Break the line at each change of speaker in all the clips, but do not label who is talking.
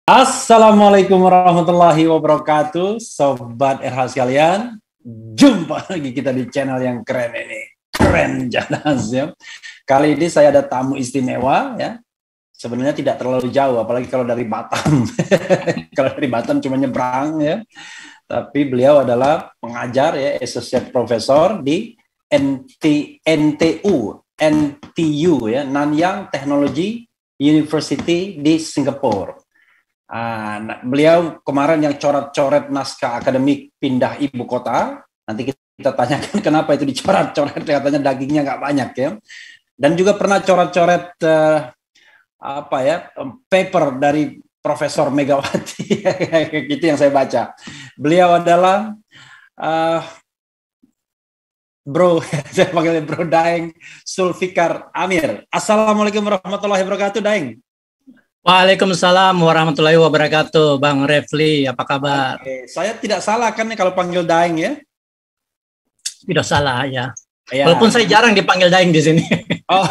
Assalamualaikum warahmatullahi wabarakatuh, Sobat RH sekalian. Jumpa lagi kita di channel yang keren ini. Keren Janas ya. Kali ini saya ada tamu istimewa ya. Sebenarnya tidak terlalu jauh, apalagi kalau dari Batam. Kalau dari Batam cuma nyebrang ya. Tapi beliau adalah pengajar ya, Associate Professor di NTU ya, Nanyang Technology University di Singapura. Beliau kemarin yang coret-coret naskah akademik pindah ibu kota. Nanti kita tanyakan kenapa itu dicoret-coret, katanya dagingnya nggak banyak ya. Dan juga pernah coret-coret paper dari Profesor Megawati. Itu yang saya baca. Beliau adalah Bro, saya panggilnya Bro Daeng Sulfikar Amir. Assalamualaikum warahmatullahi wabarakatuh, Daeng.
Waalaikumsalam warahmatullahi wabarakatuh, Bang Refli, apa kabar?
Oke. Saya tidak salah kan kalau panggil Daeng ya?
Tidak salah ya. Walaupun saya jarang dipanggil Daeng di sini.
Oh,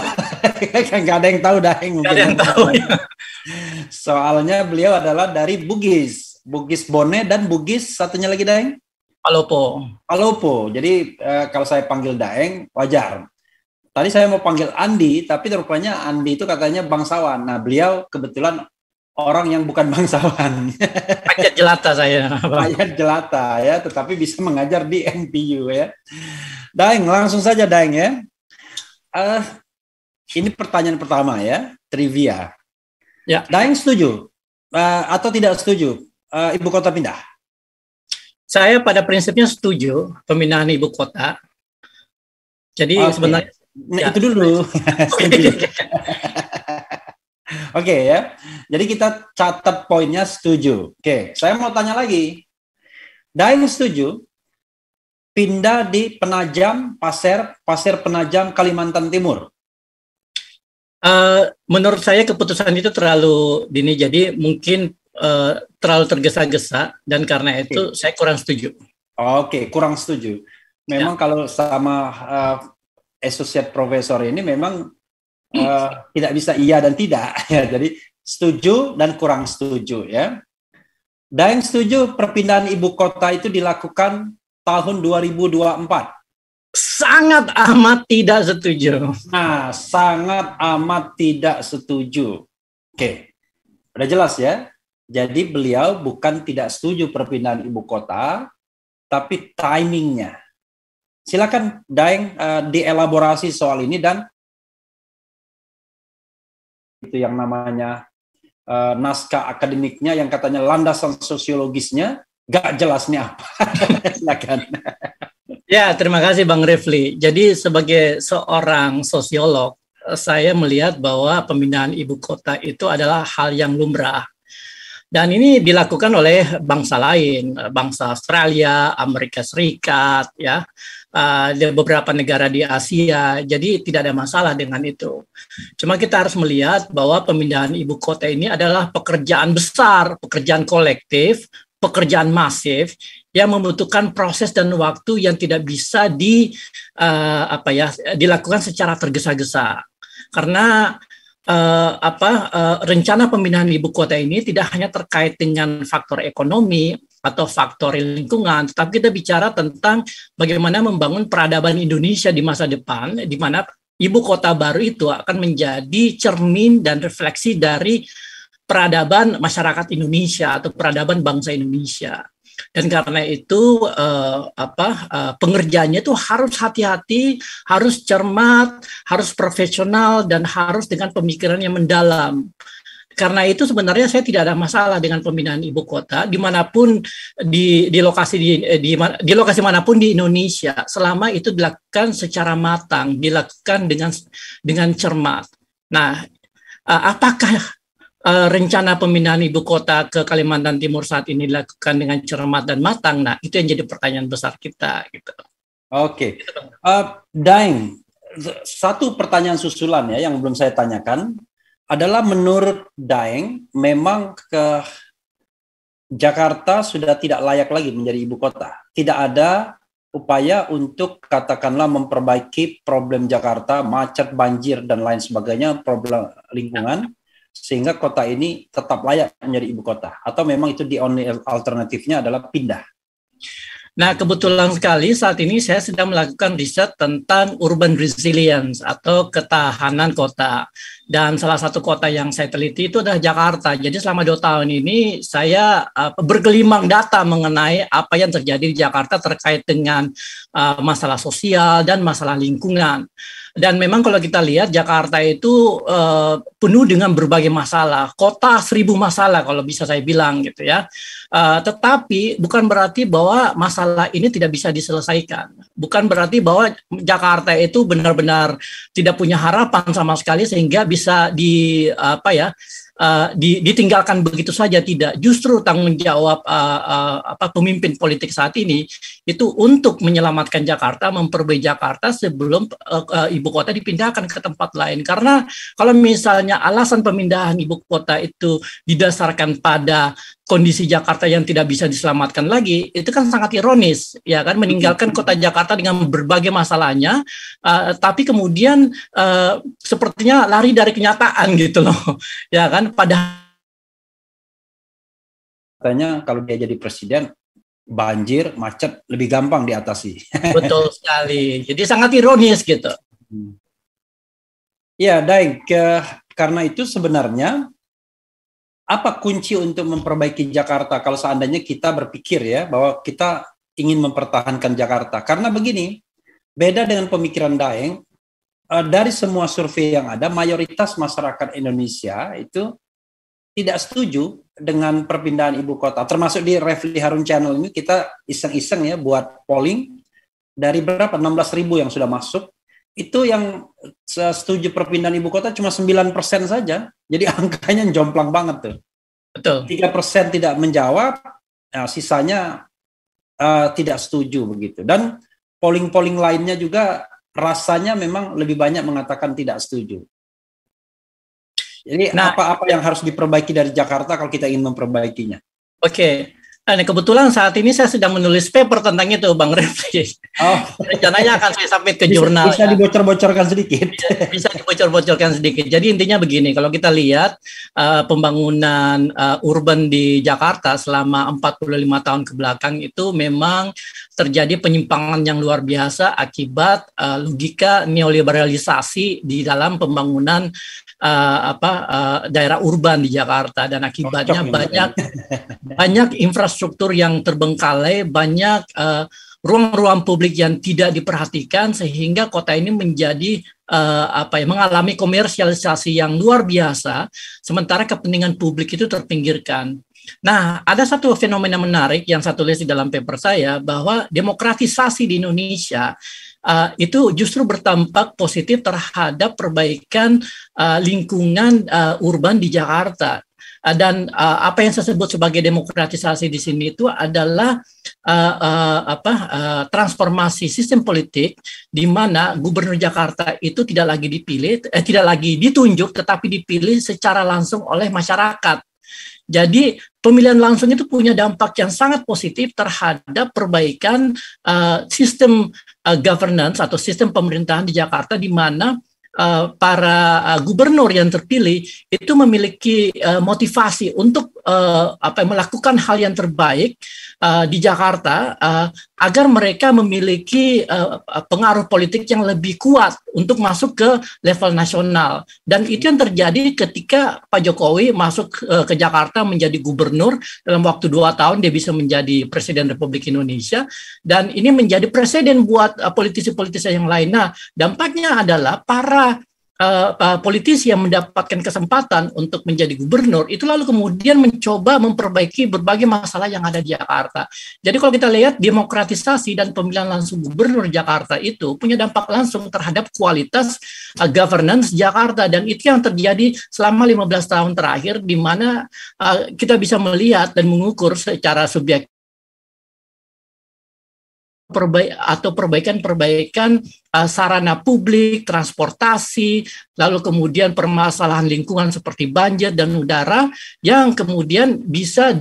nggak ada yang tahu Daeng.
Nggak ada yang tahu ya.
Soalnya beliau adalah dari Bugis Bone dan Bugis satunya lagi Daeng?
Palopo.
Jadi kalau saya panggil Daeng wajar. Tadi saya mau panggil Andi, tapi rupanya Andi itu katanya bangsawan. Nah, beliau kebetulan orang yang bukan bangsawan.
Rakyat jelata saya.
Rakyat jelata ya, tetapi bisa mengajar di NTU ya. Daeng, langsung saja Daeng ya. Ini pertanyaan pertama ya, trivia.
Ya.
Daeng setuju atau tidak setuju ibu kota pindah?
Saya pada prinsipnya setuju pemindahan ibu kota. Jadi sebenarnya
itu dulu. Oke ya. Jadi kita catat poinnya setuju. Oke, saya mau tanya lagi. Daeng setuju pindah di Penajam, Pasir Penajam, Kalimantan Timur?
Menurut saya keputusan itu terlalu dini, jadi mungkin terlalu tergesa-gesa, dan karena itu saya kurang setuju.
Oke, kurang setuju. Memang kalau sama Associate Professor ini memang tidak bisa iya dan tidak ya. Jadi setuju dan kurang setuju ya. Daeng setuju perpindahan ibu kota itu dilakukan tahun 2024.
Sangat amat tidak setuju.
Nah, sangat amat tidak setuju. Oke. Udah jelas ya. Jadi beliau bukan tidak setuju perpindahan ibu kota, tapi timingnya. Silakan Daeng dielaborasi soal ini, dan itu yang namanya naskah akademiknya yang katanya landasan sosiologisnya gak jelas nih apa. Silakan.
Ya, terima kasih Bang Refli. Jadi sebagai seorang sosiolog, saya melihat bahwa pemindahan ibu kota itu adalah hal yang lumrah. Dan ini dilakukan oleh bangsa lain, bangsa Australia, Amerika Serikat, ya, di beberapa negara di Asia. Jadi tidak ada masalah dengan itu. Cuma kita harus melihat bahwa pemindahan ibu kota ini adalah pekerjaan besar, pekerjaan kolektif, pekerjaan masif yang membutuhkan proses dan waktu yang tidak bisa dilakukan secara tergesa-gesa. Karena rencana pemindahan ibu kota ini tidak hanya terkait dengan faktor ekonomi atau faktor lingkungan, tetapi kita bicara tentang bagaimana membangun peradaban Indonesia di masa depan, di mana ibu kota baru itu akan menjadi cermin dan refleksi dari peradaban masyarakat Indonesia atau peradaban bangsa Indonesia. Dan karena itu pengerjaannya itu harus hati-hati, harus cermat, harus profesional, dan harus dengan pemikiran yang mendalam. Karena itu sebenarnya saya tidak ada masalah dengan pemindahan ibu kota dimanapun di lokasi manapun di Indonesia, selama itu dilakukan secara matang, dilakukan dengan cermat. Nah, apakah rencana pemindahan ibu kota ke Kalimantan Timur saat ini dilakukan dengan cermat dan matang? Nah, itu yang jadi pertanyaan besar kita. Gitu.
Oke. Daeng, satu pertanyaan susulan ya yang belum saya tanyakan adalah, menurut Daeng memang ke Jakarta sudah tidak layak lagi menjadi ibu kota. Tidak ada upaya untuk katakanlah memperbaiki problem Jakarta, macet, banjir, dan lain sebagainya, problem lingkungan, sehingga kota ini tetap layak menjadi ibu kota? Atau memang itu the only alternatifnya adalah pindah?
Nah, kebetulan sekali saat ini saya sedang melakukan riset tentang urban resilience atau ketahanan kota. Dan salah satu kota yang saya teliti itu adalah Jakarta. Jadi selama 2 tahun ini saya bergelimang data mengenai apa yang terjadi di Jakarta terkait dengan masalah sosial dan masalah lingkungan. Dan memang kalau kita lihat Jakarta itu penuh dengan berbagai masalah, kota 1000 masalah kalau bisa saya bilang gitu ya. Tetapi bukan berarti bahwa masalah ini tidak bisa diselesaikan. Bukan berarti bahwa Jakarta itu benar-benar tidak punya harapan sama sekali sehingga bisa ditinggalkan begitu saja, tidak. Justru tanggung jawab pemimpin politik saat ini itu untuk menyelamatkan Jakarta, memperbaiki Jakarta sebelum ibu kota dipindahkan ke tempat lain. Karena kalau misalnya alasan pemindahan ibu kota itu didasarkan pada kondisi Jakarta yang tidak bisa diselamatkan lagi, itu kan sangat ironis, ya kan, meninggalkan kota Jakarta dengan berbagai masalahnya, tapi kemudian sepertinya lari dari kenyataan gitu loh, ya kan. Padahal
katanya kalau dia jadi presiden, banjir, macet lebih gampang diatasi.
Betul sekali, jadi sangat ironis gitu.
Ya, Daeng, karena itu sebenarnya apa kunci untuk memperbaiki Jakarta kalau seandainya kita berpikir ya bahwa kita ingin mempertahankan Jakarta? Karena begini, beda dengan pemikiran Daeng, dari semua survei yang ada, mayoritas masyarakat Indonesia itu tidak setuju dengan perpindahan ibu kota. Termasuk di Refli Harun Channel ini kita iseng-iseng ya buat polling, dari berapa? 16.000 yang sudah masuk, itu yang setuju perpindahan ibu kota cuma 9% saja. Jadi angkanya jomplang banget tuh.
Betul.
3% tidak menjawab, sisanya tidak setuju begitu. Dan polling-polling lainnya juga rasanya memang lebih banyak mengatakan tidak setuju. Jadi apa-apa yang harus diperbaiki dari Jakarta kalau kita ingin memperbaikinya? Oke.
Nah, kebetulan saat ini saya sedang menulis paper tentang itu, Bang Refli.
Oh.
Rencananya akan saya submit ke jurnal.
Bisa dibocor-bocorkan sedikit.
Bisa dibocor-bocorkan sedikit. Jadi intinya begini, kalau kita lihat pembangunan urban di Jakarta selama 45 tahun ke belakang itu memang terjadi penyimpangan yang luar biasa akibat logika neoliberalisasi di dalam pembangunan daerah urban di Jakarta, dan akibatnya banyak infrastruktur yang terbengkalai, banyak ruang-ruang publik yang tidak diperhatikan sehingga kota ini menjadi mengalami komersialisasi yang luar biasa, sementara kepentingan publik itu terpinggirkan. Nah, ada satu fenomena menarik yang saya tulis di dalam paper saya, bahwa demokratisasi di Indonesia itu justru berdampak positif terhadap perbaikan lingkungan urban di Jakarta. Dan apa yang saya sebut sebagai demokratisasi di sini itu adalah transformasi sistem politik di mana gubernur Jakarta itu tidak lagi ditunjuk, tetapi dipilih secara langsung oleh masyarakat. Jadi pemilihan langsung itu punya dampak yang sangat positif terhadap perbaikan sistem governance atau sistem pemerintahan di Jakarta, di mana para gubernur yang terpilih itu memiliki motivasi untuk melakukan hal yang terbaik di Jakarta agar mereka memiliki pengaruh politik yang lebih kuat untuk masuk ke level nasional. Dan itu yang terjadi ketika Pak Jokowi masuk ke Jakarta menjadi gubernur. Dalam waktu 2 tahun dia bisa menjadi Presiden Republik Indonesia, dan ini menjadi presiden buat politisi-politisi yang lain. Nah, dampaknya adalah para politisi yang mendapatkan kesempatan untuk menjadi gubernur itu lalu kemudian mencoba memperbaiki berbagai masalah yang ada di Jakarta. Jadi kalau kita lihat demokratisasi dan pemilihan langsung gubernur Jakarta itu punya dampak langsung terhadap kualitas governance Jakarta, dan itu yang terjadi selama 15 tahun terakhir, di mana kita bisa melihat dan mengukur secara subjektif perbaikan sarana publik, transportasi, lalu kemudian permasalahan lingkungan seperti banjir dan udara yang kemudian bisa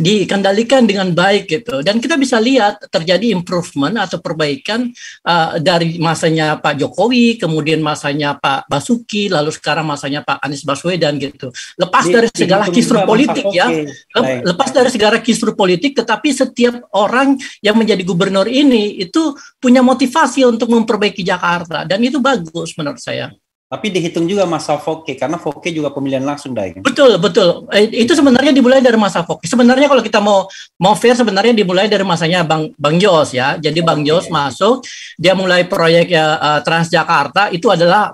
dikendalikan dengan baik gitu, dan kita bisa lihat terjadi improvement atau perbaikan dari masanya Pak Jokowi, kemudian masanya Pak Basuki, lalu sekarang masanya Pak Anies Baswedan gitu. Lepas dari segala kisruh politik ya, lepas dari segala kisruh politik, tetapi setiap orang yang menjadi gubernur ini itu punya motivasi untuk memperbaiki Jakarta, dan itu bagus menurut saya.
Tapi dihitung juga masa Foke, karena Foke juga pemilihan langsung, Daeng.
Betul. Itu sebenarnya dimulai dari masa Foke. Sebenarnya kalau kita mau fair, sebenarnya dimulai dari masanya Bang Jos ya. Jadi Bang Jos masuk, dia mulai proyek Transjakarta, itu adalah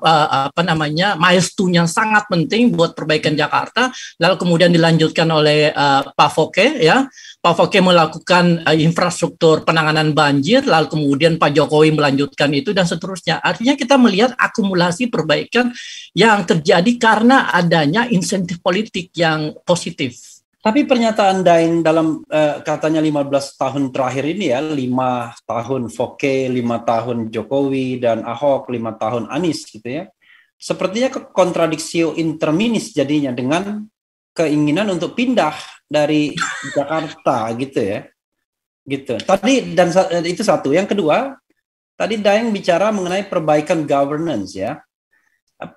milestone yang sangat penting buat perbaikan Jakarta. Lalu kemudian dilanjutkan oleh Pak Foke ya. Pak Foke melakukan infrastruktur penanganan banjir, lalu kemudian Pak Jokowi melanjutkan itu dan seterusnya. Artinya kita melihat akumulasi perbaikan yang terjadi karena adanya insentif politik yang positif.
Tapi pernyataan Daeng dalam katanya 15 tahun terakhir ini ya, 5 tahun Foke, 5 tahun Jokowi dan Ahok, 5 tahun Anies gitu ya. Sepertinya kontradiksi interminis jadinya dengan keinginan untuk pindah dari Jakarta gitu ya. Gitu. Tadi dan itu satu. Yang kedua, tadi Daeng bicara mengenai perbaikan governance ya.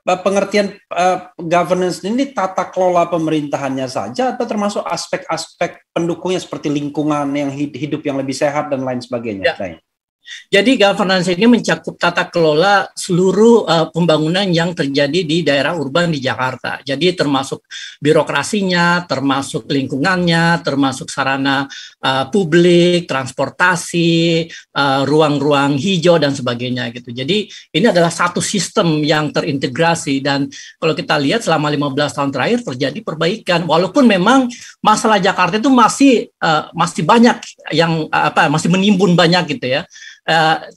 Pengertian governance ini tata kelola pemerintahannya saja atau termasuk aspek-aspek pendukungnya seperti lingkungan yang hidup yang lebih sehat dan lain sebagainya.
Ya. Jadi governance ini mencakup tata kelola seluruh pembangunan yang terjadi di daerah urban di Jakarta. Jadi termasuk birokrasinya, termasuk lingkungannya, termasuk sarana publik, transportasi, ruang-ruang hijau dan sebagainya gitu. Jadi ini adalah satu sistem yang terintegrasi, dan kalau kita lihat selama 15 tahun terakhir terjadi perbaikan. Walaupun memang masalah Jakarta itu masih banyak yang masih menimbun banyak gitu ya.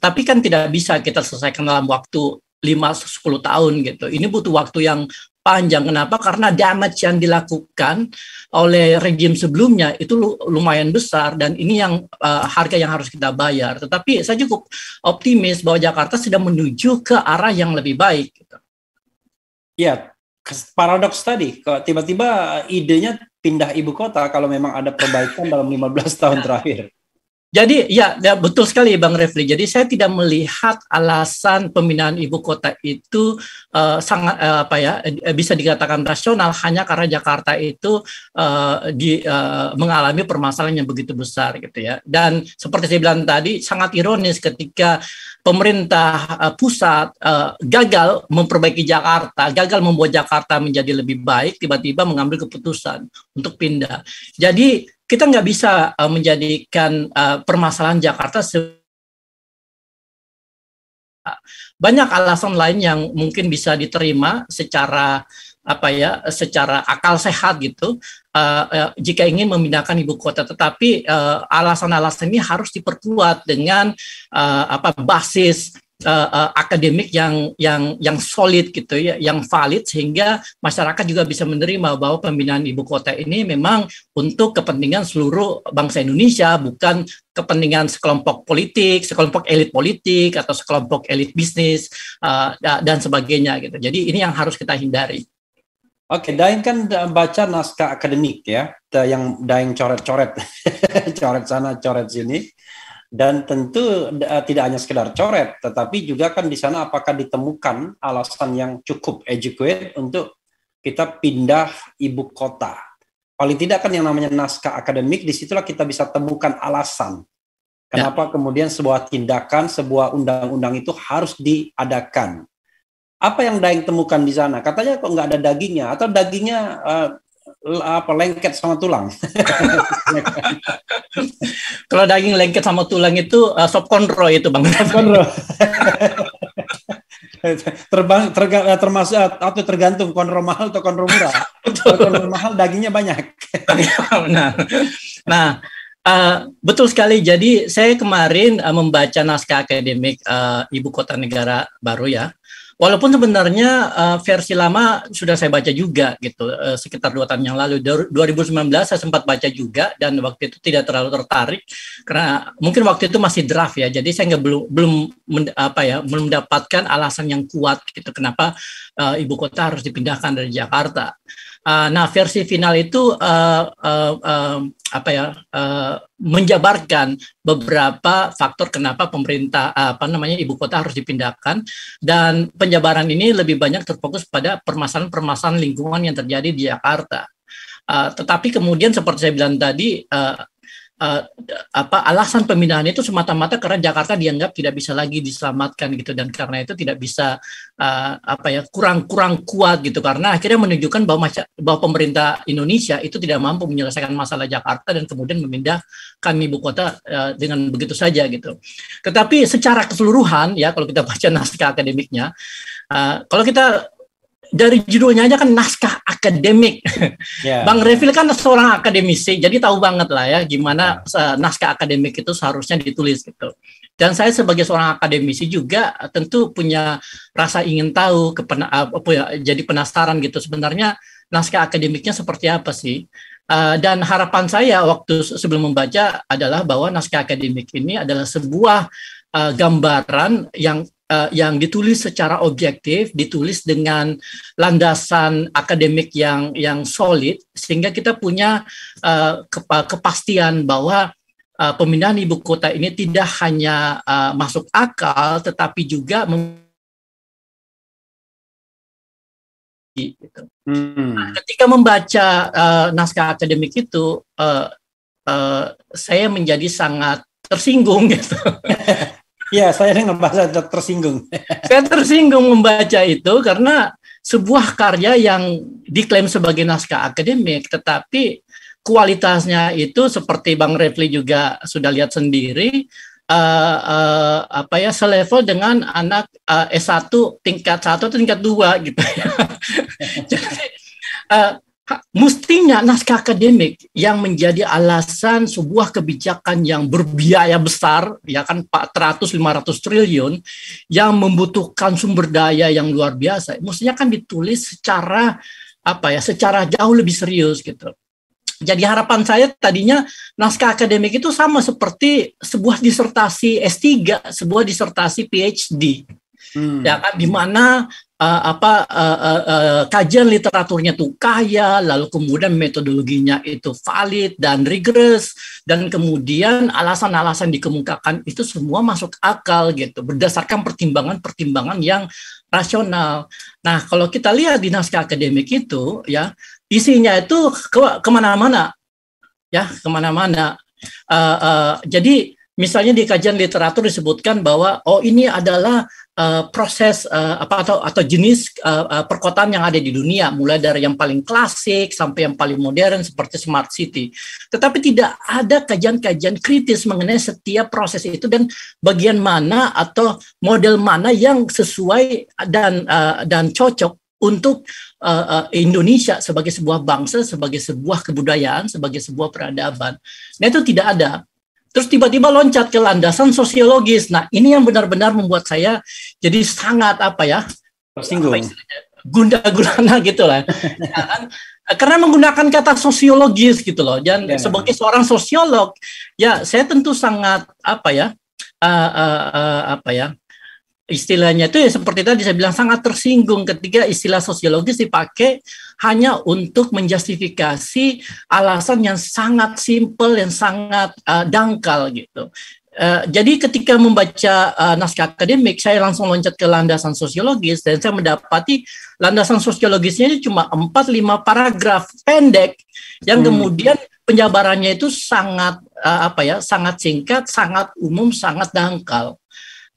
Tapi kan tidak bisa kita selesaikan dalam waktu 5-10 tahun gitu. Ini butuh waktu yang panjang. Kenapa? Karena damage yang dilakukan oleh rejim sebelumnya itu lumayan besar, dan ini yang harga yang harus kita bayar. Tetapi saya cukup optimis bahwa Jakarta sudah menuju ke arah yang lebih baik gitu.
Ya, paradoks tadi, tiba-tiba idenya pindah ibu kota kalau memang ada perbaikan dalam 15 tahun terakhir.
Jadi ya betul sekali Bang Refli. Jadi saya tidak melihat alasan pemindahan ibu kota itu sangat bisa dikatakan rasional hanya karena Jakarta itu mengalami permasalahan yang begitu besar gitu ya. Dan seperti saya bilang tadi, sangat ironis ketika pemerintah pusat gagal memperbaiki Jakarta, gagal membuat Jakarta menjadi lebih baik, tiba-tiba mengambil keputusan untuk pindah. Jadi kita nggak bisa menjadikan permasalahan Jakarta banyak alasan lain yang mungkin bisa diterima secara secara akal sehat gitu jika ingin memindahkan ibu kota. Tetapi alasan-alasan ini harus diperkuat dengan basis akademik yang solid gitu ya, yang valid, sehingga masyarakat juga bisa menerima bahwa pemindahan ibu kota ini memang untuk kepentingan seluruh bangsa Indonesia, bukan kepentingan sekelompok politik, sekelompok elit politik atau sekelompok elit bisnis dan sebagainya gitu. Jadi ini yang harus kita hindari.
Oke, Daeng kan baca naskah akademik ya, yang Daeng coret-coret, coret sana, coret sini. Dan tentu tidak hanya sekedar coret, tetapi juga kan di sana apakah ditemukan alasan yang cukup educate untuk kita pindah ibu kota. Paling tidak kan yang namanya naskah akademik, disitulah kita bisa temukan alasan. Kenapa kemudian sebuah tindakan, sebuah undang-undang itu harus diadakan. Apa yang Daeng temukan di sana? Katanya kok nggak ada dagingnya, atau dagingnya lengket sama tulang.
Kalau daging lengket sama tulang itu sop konro itu Bang.
Konro. Termasuk atau tergantung konro mahal atau konro murah. Konro mahal dagingnya banyak.
Nah, betul sekali. Jadi saya kemarin membaca naskah akademik Ibu Kota Negara Baru ya. Walaupun sebenarnya versi lama sudah saya baca juga gitu, sekitar 2 tahun yang lalu. 2019 saya sempat baca juga dan waktu itu tidak terlalu tertarik karena mungkin waktu itu masih draft ya. Jadi saya belum mendapatkan alasan yang kuat gitu kenapa ibu kota harus dipindahkan dari Jakarta. Nah, versi final itu menjabarkan beberapa faktor kenapa pemerintah ibu kota harus dipindahkan, dan penjabaran ini lebih banyak terfokus pada permasalahan lingkungan yang terjadi di Jakarta. Tetapi kemudian seperti saya bilang tadi, alasan pemindahan itu semata-mata karena Jakarta dianggap tidak bisa lagi diselamatkan gitu, dan karena itu tidak bisa kurang kuat gitu, karena akhirnya menunjukkan bahwa pemerintah Indonesia itu tidak mampu menyelesaikan masalah Jakarta dan kemudian memindahkan ibu kota dengan begitu saja gitu. Tetapi secara keseluruhan ya, kalau kita baca naskah akademiknya, kalau kita dari judulnya aja kan naskah akademik. Yeah. Bang Refil kan seorang akademisi, jadi tahu banget lah ya gimana naskah akademik itu seharusnya ditulis gitu. Dan saya sebagai seorang akademisi juga tentu punya rasa ingin tahu, jadi penasaran gitu sebenarnya naskah akademiknya seperti apa sih. Dan harapan saya waktu sebelum membaca adalah bahwa naskah akademik ini adalah sebuah gambaran yang ditulis secara objektif, ditulis dengan landasan akademik yang solid, sehingga kita punya kepastian bahwa pemindahan ibu kota ini tidak hanya masuk akal, tetapi juga gitu. Ketika membaca naskah akademik itu, saya menjadi sangat tersinggung gitu.
Ya, saya ngebahas tersinggung.
Saya tersinggung membaca itu karena sebuah karya yang diklaim sebagai naskah akademik, tetapi kualitasnya itu seperti Bang Refli juga sudah lihat sendiri, selevel dengan anak S1 tingkat 1 atau tingkat 2 gitu ya. Jadi mestinya naskah akademik yang menjadi alasan sebuah kebijakan yang berbiaya besar, ya kan 400-500 triliun, yang membutuhkan sumber daya yang luar biasa, mestinya kan ditulis secara jauh lebih serius gitu. Jadi harapan saya tadinya naskah akademik itu sama seperti sebuah disertasi S3, sebuah disertasi PhD. Ya kan, di mana kajian literaturnya itu kaya, lalu kemudian metodologinya itu valid dan rigorous, dan kemudian alasan-alasan dikemukakan itu semua masuk akal gitu, berdasarkan pertimbangan-pertimbangan yang rasional. Nah, kalau kita lihat di naskah akademik itu ya, isinya itu kemana-mana ya, kemana-mana. Jadi misalnya di kajian literatur disebutkan bahwa ini adalah proses atau jenis perkotaan yang ada di dunia, mulai dari yang paling klasik sampai yang paling modern seperti smart city. Tetapi tidak ada kajian-kajian kritis mengenai setiap proses itu dan bagian mana atau model mana yang sesuai dan cocok untuk Indonesia sebagai sebuah bangsa, sebagai sebuah kebudayaan, sebagai sebuah peradaban. Nah, itu tidak ada. Terus tiba-tiba loncat ke landasan sosiologis. Nah, ini yang benar-benar membuat saya jadi sangat
tersinggung,
gundah-gulana gitu lah. Ya kan? Karena menggunakan kata sosiologis gitu loh. Dan sebagai seorang sosiolog, ya saya tentu sangat istilahnya itu ya seperti tadi saya bilang, sangat tersinggung ketika istilah sosiologis dipakai hanya untuk menjustifikasi alasan yang sangat simpel, yang sangat dangkal gitu. Jadi ketika membaca naskah akademik, saya langsung loncat ke landasan sosiologis dan saya mendapati landasan sosiologisnya ini cuma 4-5 paragraf pendek yang kemudian penjabarannya itu sangat sangat singkat, sangat umum, sangat dangkal.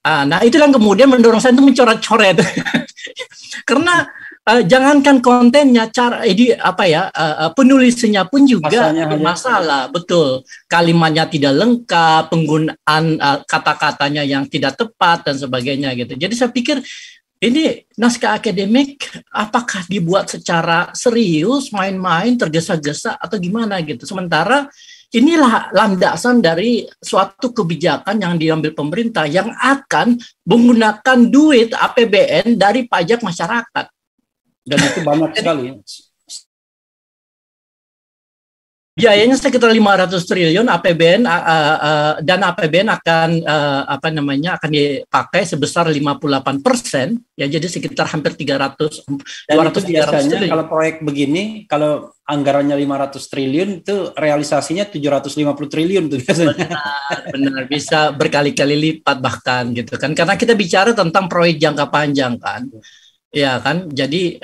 Nah, itu yang kemudian mendorong saya untuk mencoret-coret. Karena jangankan kontennya, penulisannya pun juga bermasalah. Betul. Kalimatnya tidak lengkap, penggunaan kata-katanya yang tidak tepat dan sebagainya gitu. Jadi saya pikir ini naskah akademik apakah dibuat secara serius, main-main, tergesa-gesa atau gimana gitu. Sementara inilah landasan dari suatu kebijakan yang diambil pemerintah yang akan menggunakan duit APBN dari pajak masyarakat.
Dan itu banyak sekali.
Biayanya sekitar 500 triliun APBN dan APBN akan akan dipakai sebesar 58%, ya, jadi sekitar hampir 300
dan itu biasanya triliun. Kalau proyek begini, kalau anggarannya 500 triliun itu realisasinya 750 triliun tuh biasanya.
Benar, bisa berkali-kali lipat bahkan gitu kan, karena kita bicara tentang proyek jangka panjang kan. Ya kan, jadi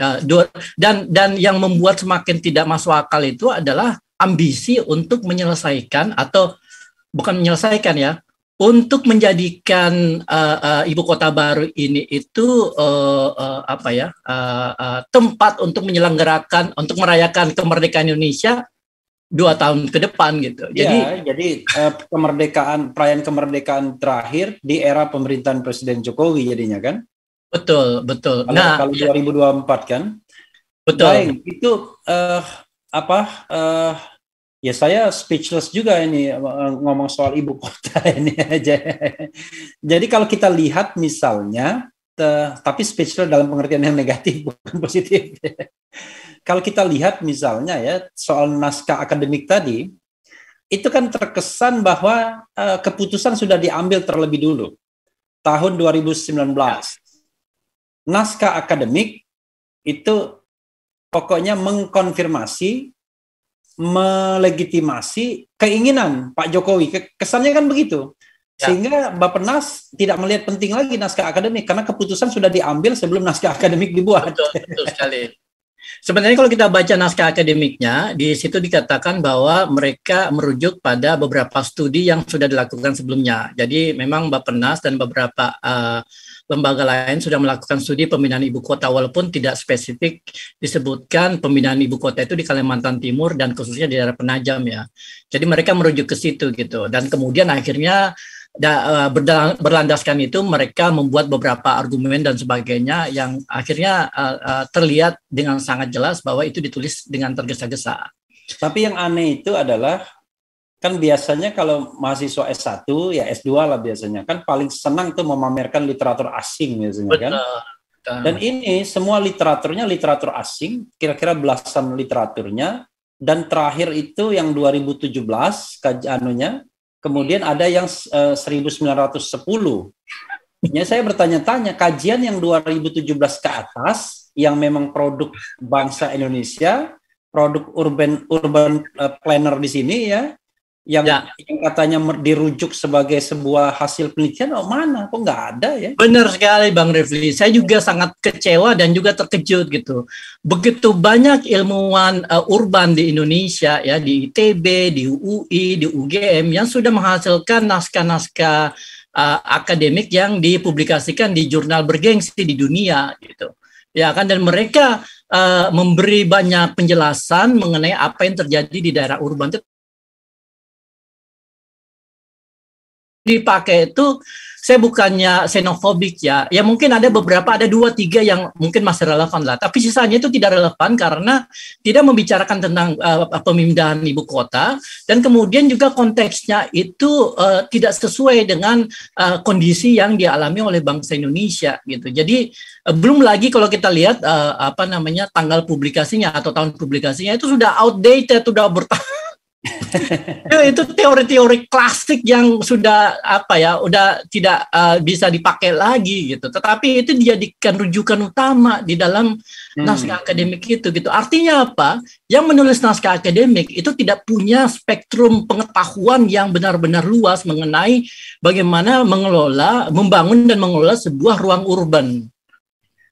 dan yang membuat semakin tidak masuk akal itu adalah ambisi untuk menyelesaikan, atau bukan menyelesaikan ya, untuk menjadikan ibu kota baru ini itu tempat untuk menyelenggarakan, untuk merayakan kemerdekaan Indonesia 2 tahun ke depan gitu.
Jadi perayaan kemerdekaan terakhir di era pemerintahan Presiden Jokowi jadinya kan?
Betul.
Kalau 2024 kan?
Betul.
Baik, itu ya saya speechless juga ini ngomong soal ibu kota ini aja. Jadi kalau kita lihat misalnya, tapi speechless dalam pengertian yang negatif bukan positif. Kalau kita lihat misalnya ya soal naskah akademik tadi, itu kan terkesan bahwa keputusan sudah diambil terlebih dulu tahun 2019. Naskah akademik itu pokoknya mengkonfirmasi, melegitimasi keinginan Pak Jokowi. Kesannya kan begitu. Sehingga Bappenas tidak melihat penting lagi naskah akademik karena keputusan sudah diambil sebelum naskah akademik dibuat.
Betul sekali. Sebenarnya kalau kita baca naskah akademiknya, di situ dikatakan bahwa mereka merujuk pada beberapa studi yang sudah dilakukan sebelumnya. Jadi memang Bappenas dan beberapa lembaga lain sudah melakukan studi pemindahan ibu kota, walaupun tidak spesifik disebutkan pemindahan ibu kota itu di Kalimantan Timur dan khususnya di daerah Penajam ya. Jadi mereka merujuk ke situ gitu. Dan kemudian akhirnya berlandaskan itu mereka membuat beberapa argumen dan sebagainya yang akhirnya terlihat dengan sangat jelas bahwa itu ditulis dengan tergesa-gesa.
Tapi yang aneh itu adalah kan biasanya kalau mahasiswa S1 ya S2 lah biasanya kan paling senang tuh memamerkan literatur asing biasanya. Betul. Kan. Dan ini semua literaturnya literatur asing, kira-kira belasan literaturnya, dan terakhir itu yang 2017 kajiannya. Kemudian ada yang 1910. Ya, saya bertanya-tanya, kajian yang 2017 ke atas, yang memang produk bangsa Indonesia, produk urban planner di sini ya, yang katanya dirujuk sebagai sebuah hasil penelitian, mana? Kok nggak ada ya?
Benar sekali Bang Refli, saya juga sangat kecewa dan juga terkejut gitu. Begitu banyak ilmuwan urban di Indonesia ya, di ITB, di UI, di UGM yang sudah menghasilkan naskah-naskah akademik yang dipublikasikan di jurnal bergengsi di dunia gitu. Ya kan, dan mereka memberi banyak penjelasan mengenai apa yang terjadi di daerah urban itu. Dipakai itu, saya bukannya xenofobik ya mungkin ada 2-3 yang mungkin masih relevan lah, tapi sisanya itu tidak relevan karena tidak membicarakan tentang pemindahan ibu kota, dan kemudian juga konteksnya itu tidak sesuai dengan kondisi yang dialami oleh bangsa Indonesia gitu. Jadi belum lagi kalau kita lihat tanggal publikasinya atau tahun publikasinya itu sudah outdated, sudah bertahun. Itu teori-teori klasik yang sudah udah tidak bisa dipakai lagi gitu. Tetapi itu dijadikan rujukan utama di dalam naskah akademik itu gitu. Artinya apa? Yang menulis naskah akademik itu tidak punya spektrum pengetahuan yang benar-benar luas mengenai bagaimana membangun dan mengelola sebuah ruang urban.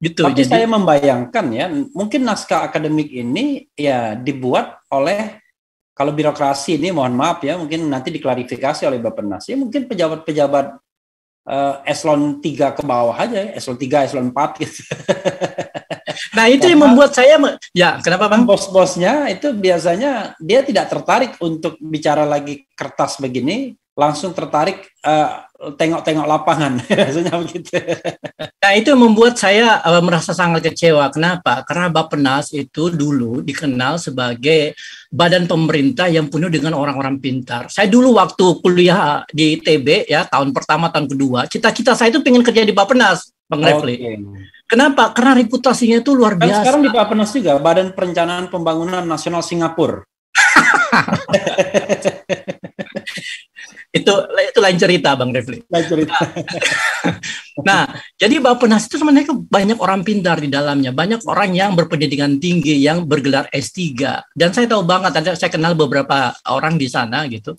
Gitu.
Tapi saya membayangkan ya, mungkin naskah akademik ini ya dibuat oleh, kalau birokrasi ini mohon maaf ya, mungkin nanti diklarifikasi oleh Bappenas. Ya mungkin pejabat-pejabat eselon 3 ke bawah aja, eselon 3, eselon 4 gitu.
Nah, itu yang membuat saya kenapa Bang?
Bos-bosnya itu biasanya dia tidak tertarik untuk bicara lagi kertas begini, langsung tertarik tengok-tengok lapangan, rasanya begitu.
Nah, itu membuat saya merasa sangat kecewa. Kenapa? Karena Bappenas itu dulu dikenal sebagai badan pemerintah yang penuh dengan orang-orang pintar. Saya dulu waktu kuliah di ITB ya, tahun pertama, tahun kedua, cita-cita saya itu pengen kerja di Bappenas, Bang Refli. Kenapa? Karena reputasinya itu luar biasa.
Sekarang di Bappenas juga, Badan Perencanaan Pembangunan Nasional Singapura.
itu lain cerita, Bang Refli.
Lain cerita.
Nah, jadi Bappenas itu sebenarnya banyak orang pintar di dalamnya, banyak orang yang berpendidikan tinggi, yang bergelar S3. Dan saya tahu banget, saya kenal beberapa orang di sana gitu.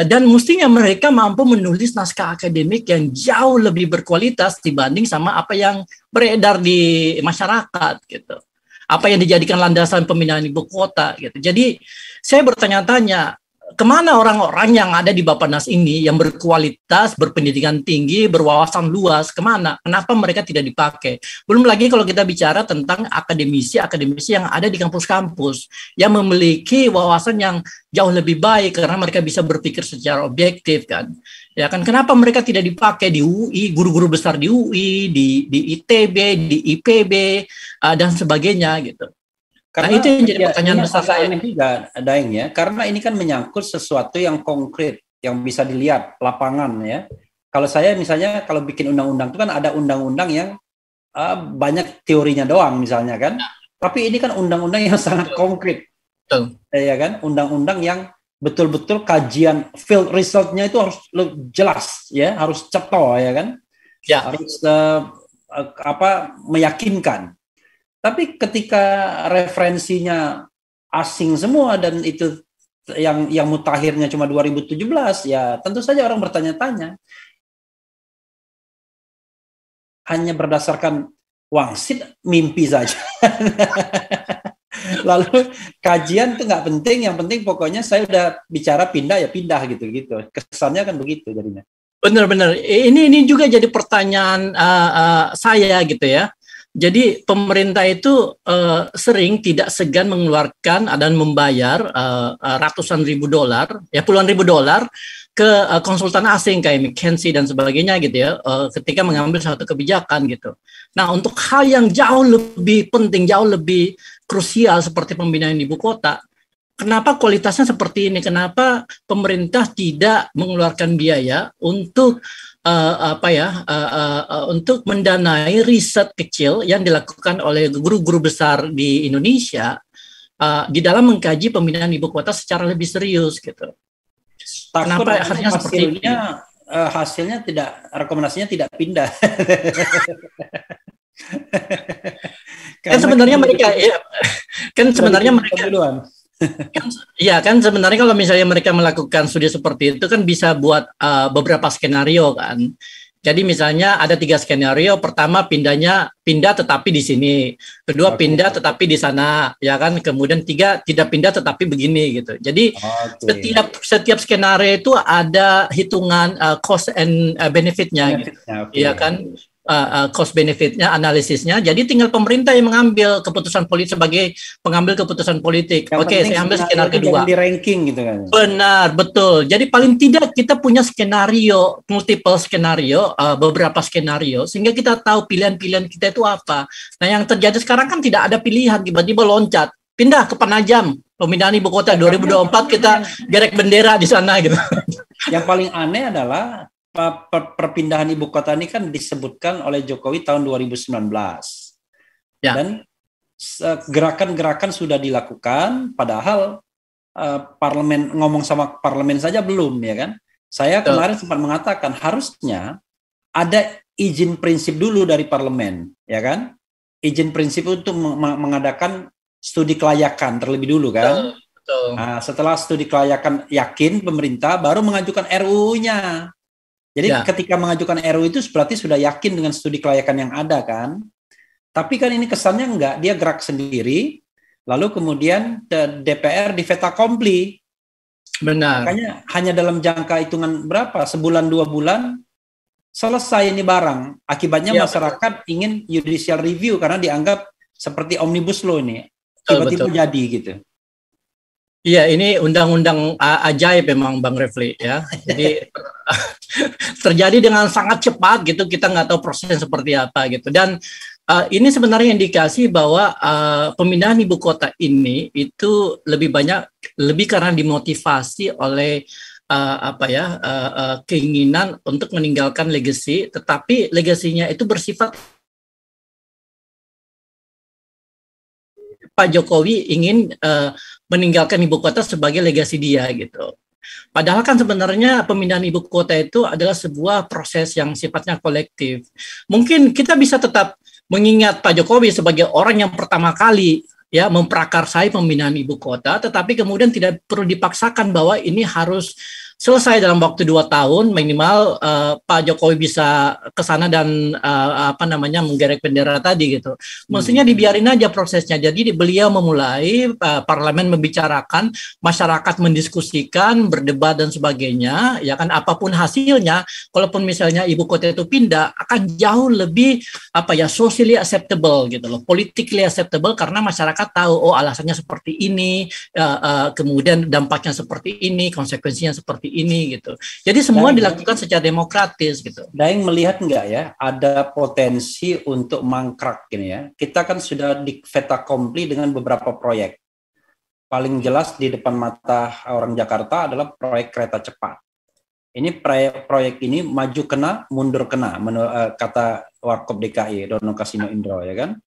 Dan mestinya mereka mampu menulis naskah akademik yang jauh lebih berkualitas dibanding sama apa yang beredar di masyarakat gitu. Apa yang dijadikan landasan pemindahan ibu kota gitu. Jadi saya bertanya-tanya, kemana orang-orang yang ada di Bappenas ini yang berkualitas, berpendidikan tinggi, berwawasan luas, kemana? Kenapa mereka tidak dipakai? Belum lagi kalau kita bicara tentang akademisi yang ada di kampus-kampus, yang memiliki wawasan yang jauh lebih baik karena mereka bisa berpikir secara objektif kan. Ya kan, kenapa mereka tidak dipakai di UI, guru-guru besar di UI, di ITB, di IPB, dan sebagainya gitu. Karena itu yang jadi pertanyaan besar saya
juga, Daeng ya, karena ini kan menyangkut sesuatu yang konkret, yang bisa dilihat lapangan ya. Kalau saya misalnya kalau bikin undang-undang itu kan ada undang-undang yang banyak teorinya doang misalnya kan, tapi ini kan undang-undang yang sangat konkret, ya kan, undang-undang yang betul-betul kajian field resultnya itu harus jelas ya, harus ceto ya kan, ya. Harus meyakinkan. Tapi ketika referensinya asing semua dan itu yang mutakhirnya cuma 2017, ya tentu saja orang bertanya-tanya. Hanya berdasarkan wangsit, mimpi saja. Lalu kajian itu nggak penting, yang penting pokoknya saya udah bicara pindah ya pindah gitu-gitu. Kesannya kan begitu jadinya.
Benar-benar. Ini juga jadi pertanyaan saya gitu ya. Jadi pemerintah itu sering tidak segan mengeluarkan dan membayar ratusan ribu dolar, ya puluhan ribu dolar ke konsultan asing kayak McKinsey dan sebagainya gitu ya, ketika mengambil suatu kebijakan gitu. Nah, untuk hal yang jauh lebih penting, jauh lebih krusial seperti pemindahan ibu kota, kenapa kualitasnya seperti ini? Kenapa pemerintah tidak mengeluarkan biaya untuk untuk mendanai riset kecil yang dilakukan oleh guru-guru besar di Indonesia di dalam mengkaji pemindahan ibu kota secara lebih serius gitu.
Kenapa hasilnya seperti ini? Hasilnya tidak, rekomendasinya tidak pindah.
Kan sebenarnya mereka iya kan sebenarnya kalau misalnya mereka melakukan studi seperti itu kan bisa buat beberapa skenario kan. Jadi misalnya ada 3 skenario. Pertama pindah tetapi di sini. Kedua pindah tetapi di sana, ya kan. Kemudian 3 tidak pindah tetapi begini gitu. Jadi setiap skenario itu ada hitungan cost and benefit-nya gitu. Iya kan. Cost benefitnya, analisisnya. Jadi tinggal pemerintah yang mengambil keputusan politik sebagai pengambil keputusan politik. Oke, saya ambil skenario kedua.
Di ranking gitu kan.
Benar, betul. Jadi paling tidak kita punya skenario, multiple skenario, beberapa skenario, sehingga kita tahu pilihan-pilihan kita itu apa. Nah, yang terjadi sekarang kan tidak ada pilihan, tiba-tiba loncat, pindah ke Penajam, pemindahan ibu kota 2024 kita gerek bendera di sana gitu.
Yang paling aneh adalah perpindahan ibu kota ini kan disebutkan oleh Jokowi tahun 2019. Ya. Dan gerakan-gerakan sudah dilakukan, padahal parlemen, ngomong sama parlemen saja belum, ya kan? Saya kemarin sempat mengatakan harusnya ada izin prinsip dulu dari parlemen, ya kan? Izin prinsip untuk mengadakan studi kelayakan terlebih dulu kan? Betul. Nah, setelah studi kelayakan yakin pemerintah baru mengajukan RUU-nya. Jadi ketika mengajukan RUU itu berarti sudah yakin dengan studi kelayakan yang ada kan. Tapi kan ini kesannya enggak, dia gerak sendiri, lalu kemudian DPR di fait accompli.
Benar.
Makanya hanya dalam jangka hitungan berapa, sebulan 2 bulan, selesai ini barang. Akibatnya masyarakat ingin judicial review karena dianggap seperti omnibus law ini. Tiba-tiba jadi gitu.
Iya, ini undang-undang ajaib memang Bang Refli ya. Jadi terjadi dengan sangat cepat gitu, kita nggak tahu prosesnya seperti apa gitu. Dan ini sebenarnya indikasi bahwa pemindahan ibu kota ini itu lebih karena dimotivasi oleh keinginan untuk meninggalkan legacy, tetapi legasinya itu bersifat Pak Jokowi ingin meninggalkan ibu kota sebagai legasi dia gitu. Padahal kan sebenarnya pemindahan ibu kota itu adalah sebuah proses yang sifatnya kolektif. Mungkin kita bisa tetap mengingat Pak Jokowi sebagai orang yang pertama kali ya memprakarsai pemindahan ibu kota, tetapi kemudian tidak perlu dipaksakan bahwa ini harus selesai dalam waktu 2 tahun minimal. Pak Jokowi bisa ke sana dan menggerek bendera tadi gitu. Maksudnya dibiarin aja prosesnya. Jadi beliau memulai parlemen membicarakan, masyarakat mendiskusikan, berdebat dan sebagainya. Ya kan, apapun hasilnya, kalaupun misalnya ibu kota itu pindah, akan jauh lebih socially acceptable gitu loh, politically acceptable, karena masyarakat tahu alasannya seperti ini, kemudian dampaknya seperti ini, konsekuensinya seperti ini gitu. Jadi semua dilakukan secara demokratis gitu.
Daeng melihat nggak ya ada potensi untuk mangkrak ini ya? Kita kan sudah di fait accompli dengan beberapa proyek. Paling jelas di depan mata orang Jakarta adalah proyek kereta cepat. Ini proyek ini maju kena, mundur kena, kata Warkop DKI Dono Kasino Indro ya kan?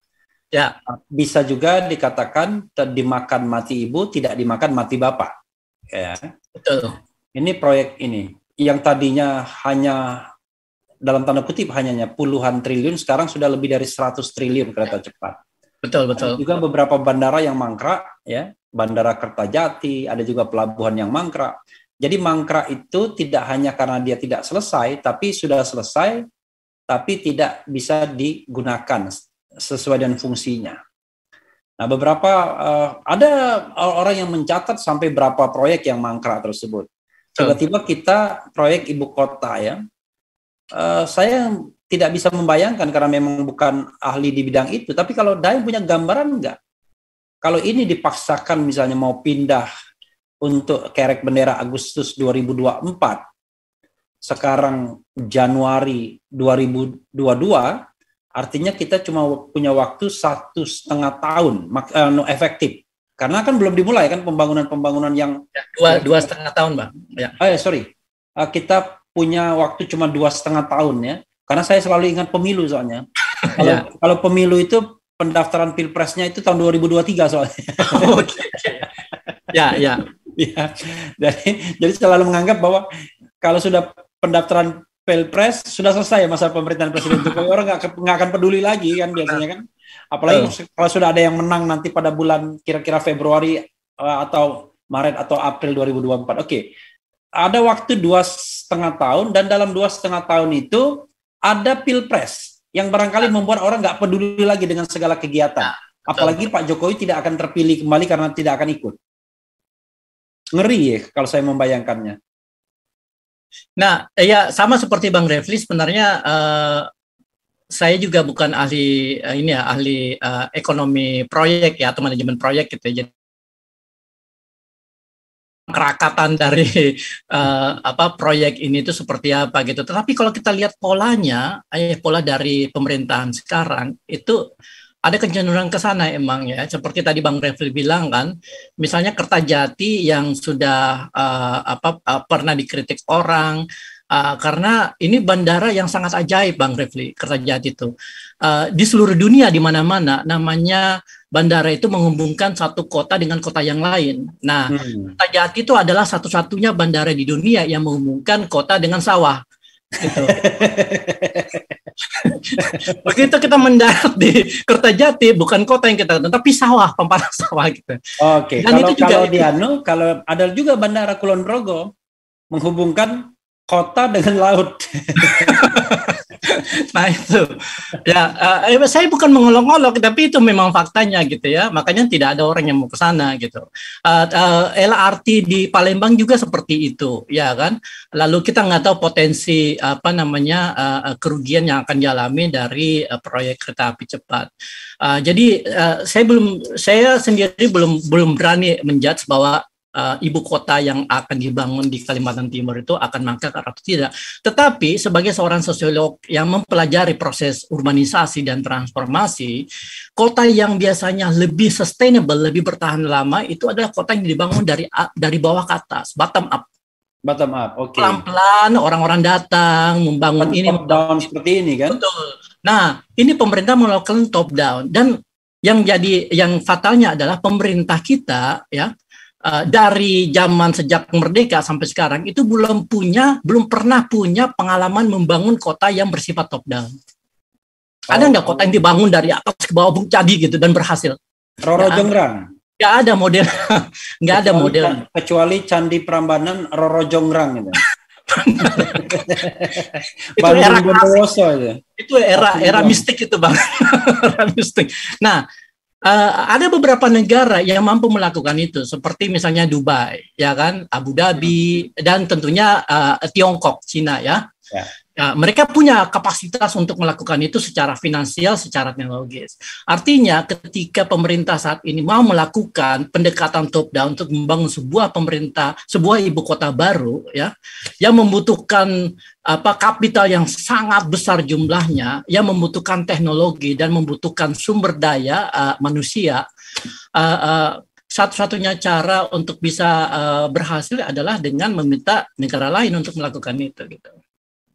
Ya.
Bisa juga dikatakan dimakan mati ibu, tidak dimakan mati bapak. Ya.
Betul.
Ini proyek ini yang tadinya hanya dalam tanda kutip hanya puluhan triliun, sekarang sudah lebih dari 100 triliun kereta cepat.
Betul.
Ada juga beberapa bandara yang mangkrak ya, Bandara Kertajati, ada juga pelabuhan yang mangkrak. Jadi mangkrak itu tidak hanya karena dia tidak selesai, tapi sudah selesai tapi tidak bisa digunakan sesuai dengan fungsinya. Nah, ada orang yang mencatat sampai berapa proyek yang mangkrak tersebut. Tiba-tiba kita proyek ibu kota ya, saya tidak bisa membayangkan karena memang bukan ahli di bidang itu. Tapi kalau Daeng punya gambaran enggak? Kalau ini dipaksakan misalnya mau pindah untuk kerek bendera Agustus 2024, sekarang Januari 2022, artinya kita cuma punya waktu 1,5 tahun efektif. Karena kan belum dimulai kan pembangunan yang
2,5 tahun, Bang. Ya.
Kita punya waktu cuma 2,5 tahun ya. Karena saya selalu ingat pemilu soalnya. Kalau pemilu itu pendaftaran pilpresnya itu tahun 2023 soalnya.
Ya.
Jadi selalu menganggap bahwa kalau sudah pendaftaran pilpres sudah selesai masa pemerintahan Presiden Jokowi, orang nggak akan peduli lagi kan biasanya kan. Apalagi kalau sudah ada yang menang nanti pada bulan kira-kira Februari atau Maret atau April 2024. Oke. Ada waktu 2,5 tahun, dan dalam 2,5 tahun itu ada pilpres yang barangkali membuat orang nggak peduli lagi dengan segala kegiatan. Apalagi Pak Jokowi tidak akan terpilih kembali karena tidak akan ikut. Ngeri ya kalau saya membayangkannya.
Nah, ya sama seperti Bang Refli, sebenarnya saya juga bukan ahli ekonomi proyek ya, atau manajemen proyek gitu ya. Jadi kerakatan dari proyek ini itu seperti apa gitu. Tetapi kalau kita lihat polanya, pola dari pemerintahan sekarang itu ada kecenderungan ke sana emang ya. Seperti tadi Bang Refli bilang kan, misalnya Kertajati yang sudah pernah dikritik orang, karena ini bandara yang sangat ajaib, Bang Refli, Kertajati itu. Di seluruh dunia di mana-mana namanya bandara itu menghubungkan satu kota dengan kota yang lain. Nah, Kertajati itu adalah satu-satunya bandara di dunia yang menghubungkan kota dengan sawah. Gitu. Begitu kita mendarat di Kertajati, bukan kota yang kita tonton, tapi sawah, pamparan sawah gitu.
Oke. Dan kalau ada juga bandara Kulon Progo menghubungkan kota dengan laut.
Nah itu ya, saya bukan mengolok-olok, tapi itu memang faktanya gitu ya. Makanya tidak ada orang yang mau ke sana gitu. LRT di Palembang juga seperti itu ya kan. Lalu kita nggak tahu potensi kerugian yang akan dialami dari proyek kereta api cepat. Jadi saya sendiri belum berani menjudge bahwa ibu kota yang akan dibangun di Kalimantan Timur itu akan mangkrak atau tidak. Tetapi sebagai seorang sosiolog yang mempelajari proses urbanisasi dan transformasi, kota yang biasanya lebih sustainable, lebih bertahan lama itu adalah kota yang dibangun dari bawah ke atas, bottom up.
Bottom up, oke.
Pelan-pelan orang-orang datang membangun ini,
top down seperti ini kan?
Betul. Nah, ini pemerintah melakukan top down, dan yang fatalnya adalah pemerintah kita ya dari zaman sejak merdeka sampai sekarang itu belum pernah punya pengalaman membangun kota yang bersifat top down. Ada nggak kota yang dibangun dari atas ke bawah jadi gitu dan berhasil?
Roro Jonggrang.
Nggak ada model, nggak ada model.
Kecuali Candi Prambanan Roro Jonggrang gitu.
Itu era Bondowoso aja. Itu era mistik itu bang, era mistik. Nah, ada beberapa negara yang mampu melakukan itu, seperti misalnya Dubai, ya kan, Abu Dhabi, dan tentunya Tiongkok, Cina, ya. Ya, mereka punya kapasitas untuk melakukan itu secara finansial, secara teknologis. Artinya ketika pemerintah saat ini mau melakukan pendekatan top down untuk membangun sebuah ibu kota baru ya, yang membutuhkan kapital yang sangat besar jumlahnya, yang membutuhkan teknologi dan membutuhkan sumber daya manusia, satu-satunya cara untuk bisa berhasil adalah dengan meminta negara lain untuk melakukan itu gitu.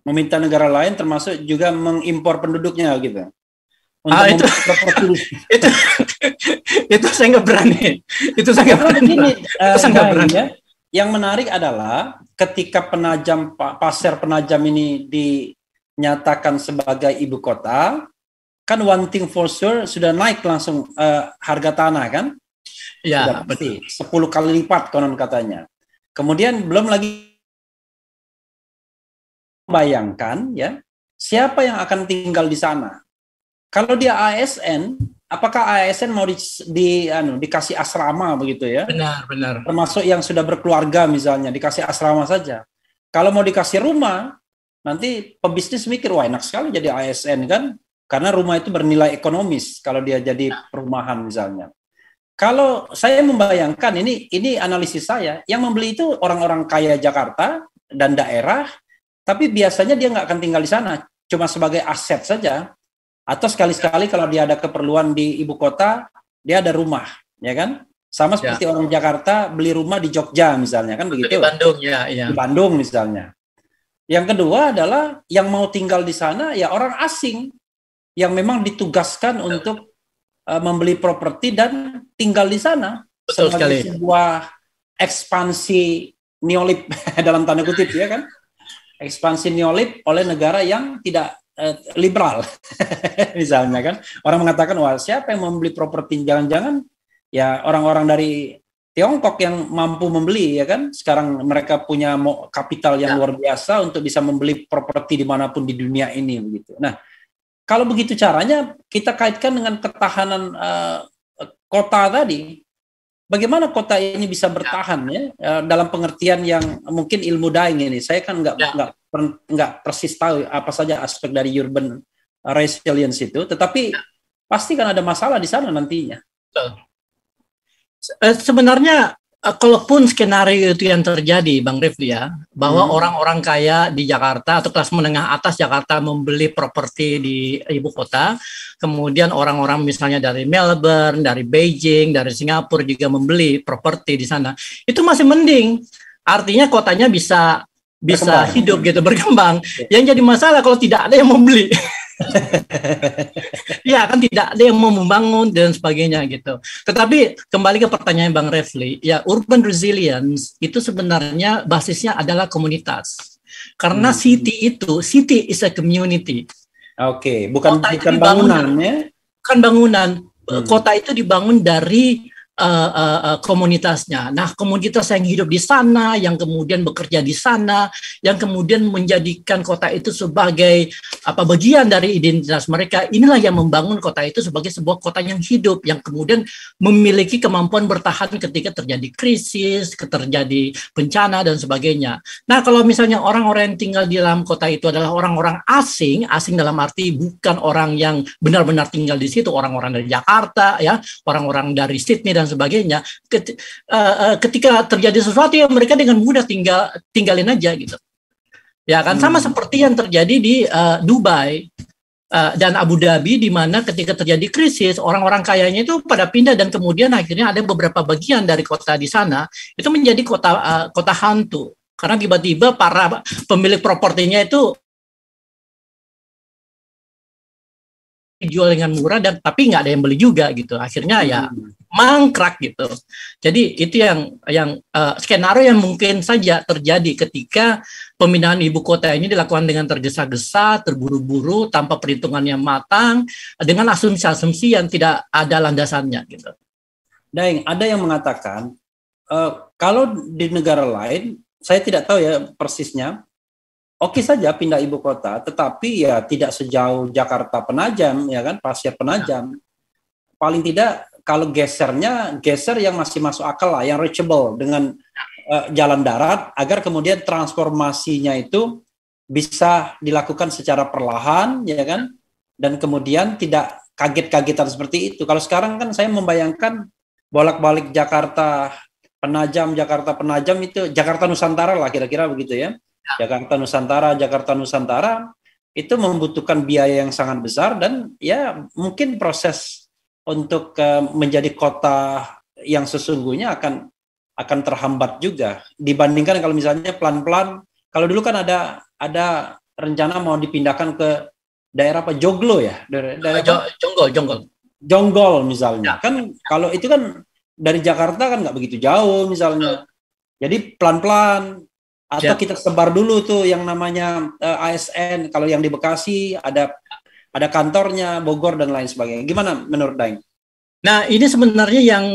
Meminta negara lain termasuk juga mengimpor penduduknya gitu.
Itu saya nggak berani. Itu saya nggak berani.
Yang menarik adalah ketika pasir penajam ini dinyatakan sebagai ibu kota, kan one thing for sure sudah naik langsung harga tanah kan?
Ya,
pasti 10 kali lipat konon katanya. Kemudian belum lagi bayangkan ya, siapa yang akan tinggal di sana. Kalau dia ASN, apakah ASN mau dikasih asrama begitu ya?
Benar.
Termasuk yang sudah berkeluarga misalnya, dikasih asrama saja. Kalau mau dikasih rumah, nanti pebisnis mikir, wah enak sekali jadi ASN kan? Karena rumah itu bernilai ekonomis kalau dia jadi perumahan misalnya. Kalau saya membayangkan, ini analisis saya, yang membeli itu orang-orang kaya Jakarta dan daerah, tapi biasanya dia nggak akan tinggal di sana, cuma sebagai aset saja. Atau sekali-sekali kalau dia ada keperluan di ibu kota, dia ada rumah, ya kan? Sama seperti orang Jakarta beli rumah di Jogja misalnya, kan begitu?
Di Bandung, ya.
Di Bandung misalnya. Yang kedua adalah yang mau tinggal di sana ya orang asing yang memang ditugaskan untuk membeli properti dan tinggal di sana.
Betul sekali.
Sebuah ekspansi neolib dalam tanda kutip ya kan? Ekspansi neolib oleh negara yang tidak liberal misalnya kan, orang mengatakan wah siapa yang membeli properti, jangan-jangan ya orang-orang dari Tiongkok yang mampu membeli ya kan, sekarang mereka punya kapital yang luar biasa untuk bisa membeli properti dimanapun di dunia ini begitu. Nah kalau begitu caranya kita kaitkan dengan ketahanan kota tadi. Bagaimana kota ini bisa bertahan ya dalam pengertian yang mungkin ilmu daeng ini. Saya kan nggak persis tahu apa saja aspek dari urban resilience itu, tetapi pasti kan ada masalah di sana nantinya.
Sebenarnya kalaupun skenario itu yang terjadi, Bang Rifli ya, bahwa orang-orang kaya di Jakarta atau kelas menengah atas Jakarta membeli properti di ibu kota, kemudian orang-orang misalnya dari Melbourne, dari Beijing, dari Singapura juga membeli properti di sana, itu masih mending. Artinya kotanya bisa hidup gitu, berkembang. Yang jadi masalah kalau tidak ada yang membeli. Ya kan tidak ada yang mau membangun dan sebagainya gitu. Tetapi kembali ke pertanyaan Bang Refli, ya urban resilience itu sebenarnya basisnya adalah komunitas. Karena city is a community.
Oke, bukan bangunan ya.
Bukan bangunan. Kota itu dibangun dari komunitasnya. Nah, komunitas yang hidup di sana, yang kemudian bekerja di sana, yang kemudian menjadikan kota itu sebagai bagian dari identitas mereka. Inilah yang membangun kota itu sebagai sebuah kota yang hidup, yang kemudian memiliki kemampuan bertahan ketika terjadi krisis, terjadi bencana dan sebagainya. Nah, kalau misalnya orang-orang yang tinggal di dalam kota itu adalah orang-orang asing dalam arti bukan orang yang benar-benar tinggal di situ, orang-orang dari Jakarta, ya, orang-orang dari Sydney dan dan sebagainya. Ketika terjadi sesuatu yang mereka dengan mudah tinggalin aja gitu. Ya kan, sama seperti yang terjadi di Dubai dan Abu Dhabi, di mana ketika terjadi krisis orang-orang kayanya itu pada pindah, dan kemudian akhirnya ada beberapa bagian dari kota di sana itu menjadi kota hantu karena tiba-tiba para pemilik propertinya itu dijual dengan murah dan tapi nggak ada yang beli juga gitu, akhirnya ya mangkrak gitu. Jadi itu yang skenario yang mungkin saja terjadi ketika pemindahan ibu kota ini dilakukan dengan tergesa-gesa, terburu-buru, tanpa perhitungan yang matang, dengan asumsi-asumsi yang tidak ada landasannya gitu.
Daeng, ada yang mengatakan kalau di negara lain, saya tidak tahu ya persisnya, oke saja pindah ibu kota, tetapi ya tidak sejauh Jakarta Penajam, ya kan, Pasir Penajam. Paling tidak kalau geser yang masih masuk akal lah, yang reachable dengan jalan darat, agar kemudian transformasinya itu bisa dilakukan secara perlahan, ya kan, dan kemudian tidak kaget-kagetan seperti itu. Kalau sekarang kan saya membayangkan bolak-balik Jakarta Penajam itu Jakarta Nusantara lah kira-kira begitu ya. Jakarta Nusantara itu membutuhkan biaya yang sangat besar, dan ya mungkin proses untuk menjadi kota yang sesungguhnya akan terhambat juga dibandingkan kalau misalnya pelan-pelan. Kalau dulu kan ada rencana mau dipindahkan ke daerah apa, Joglo ya, Jonggol misalnya. Kan kalau itu kan dari Jakarta kan nggak begitu jauh misalnya. Jadi pelan-pelan. Atau kita sebar dulu tuh yang namanya ASN, kalau yang di Bekasi ada kantornya, Bogor dan lain sebagainya. Gimana menurut Daeng?
Nah, ini sebenarnya yang